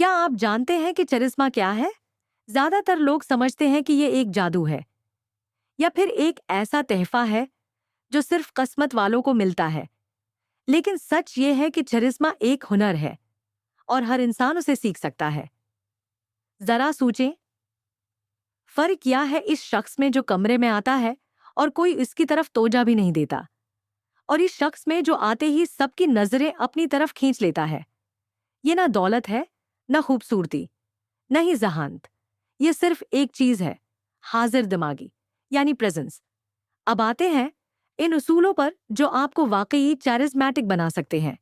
क्या आप जानते हैं कि चरिस्मा क्या है? ज्यादातर लोग समझते हैं कि ये एक जादू है या फिर एक ऐसा तोहफा है जो सिर्फ किस्मत वालों को मिलता है। लेकिन सच ये है कि चरिस्मा एक हुनर है और हर इंसान उसे सीख सकता है। जरा सोचें, फर्क क्या है इस शख्स में जो कमरे में आता है और कोई इसकी तरफ तोजा भी नहीं देता, और इस शख्स में जो आते ही सबकी नजरें अपनी तरफ खींच लेता है। ये ना दौलत है, न खूबसूरती, न ही जहानत। ये सिर्फ एक चीज है, हाजिर दिमागी यानी प्रेजेंस। अब आते हैं इन उसूलों पर जो आपको वाकई चैरिस्मैटिक बना सकते हैं।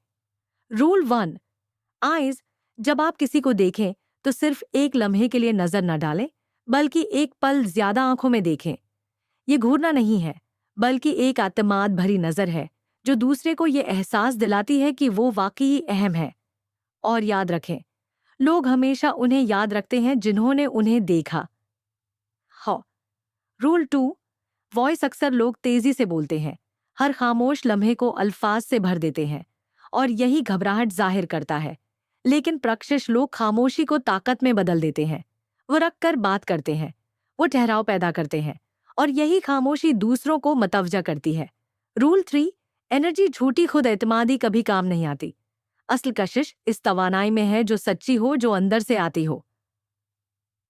Rule 1, eyes. जब आप किसी को देखें तो सिर्फ एक लम्हे के लिए नजर न डालें, बल्कि एक पल ज्यादा आंखों में देखें। ये घूरना नहीं है, बल्कि एक आत्माद भरी नजर है जो दूसरे को ये एहसास दिलाती है कि वो वाकई अहम है। और याद रखें, लोग हमेशा उन्हें याद रखते हैं जिन्होंने उन्हें देखा हो। Rule 2, voice. अक्सर लोग तेजी से बोलते हैं, हर खामोश लम्हे को अल्फाज से भर देते हैं और यही घबराहट जाहिर करता है। लेकिन प्रशिक्ष लोग खामोशी को ताकत में बदल देते हैं। वो रख कर बात करते हैं, वो ठहराव पैदा करते हैं, और यही खामोशी दूसरों को मतवजा करती है। Rule 3, energy. झूठी खुद एतमादी कभी काम नहीं आती। असल कशिश इस तवानाई में है जो सच्ची हो, जो अंदर से आती हो।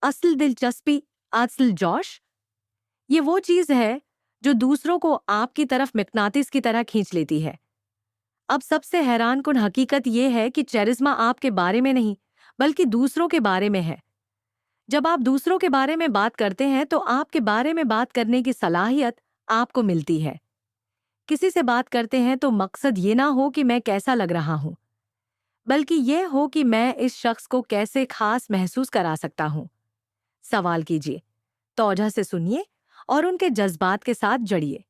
असल दिलचस्पी, असल जोश, ये वो चीज है जो दूसरों को आपकी तरफ मिकनातिस की तरह खींच लेती है। अब सबसे हैरानकुन हकीकत यह है कि चरिस्मा आपके बारे में नहीं, बल्कि दूसरों के बारे में है। जब आप दूसरों के बारे में बात करते हैं तो आपके बारे में बात करने की सलाहियत आपको मिलती है। किसी से बात करते हैं तो मकसद ये ना हो कि मैं कैसा लग रहा हूं, बल्कि यह हो कि मैं इस शख्स को कैसे खास महसूस करा सकता हूं। सवाल कीजिए, तौजह से सुनिए और उनके जज्बात के साथ जड़िए।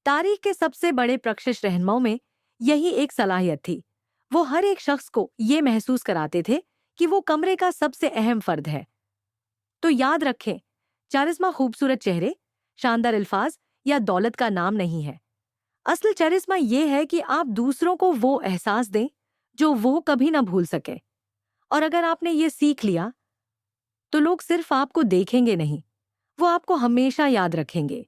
तारीख के सबसे बड़े प्रशिक्ष रहनुमाओं में यही एक सलाहियत थी। वो हर एक शख्स को ये महसूस कराते थे कि वो कमरे का सबसे अहम फर्द है। तो याद रखें, चरिस्मा खूबसूरत चेहरे, शानदार अल्फाज या दौलत का नाम नहीं है। असल चरिस्मा ये है कि आप दूसरों को वो एहसास दें जो वो कभी ना भूल सके। और अगर आपने ये सीख लिया तो लोग सिर्फ आपको देखेंगे नहीं, वो आपको हमेशा याद रखेंगे।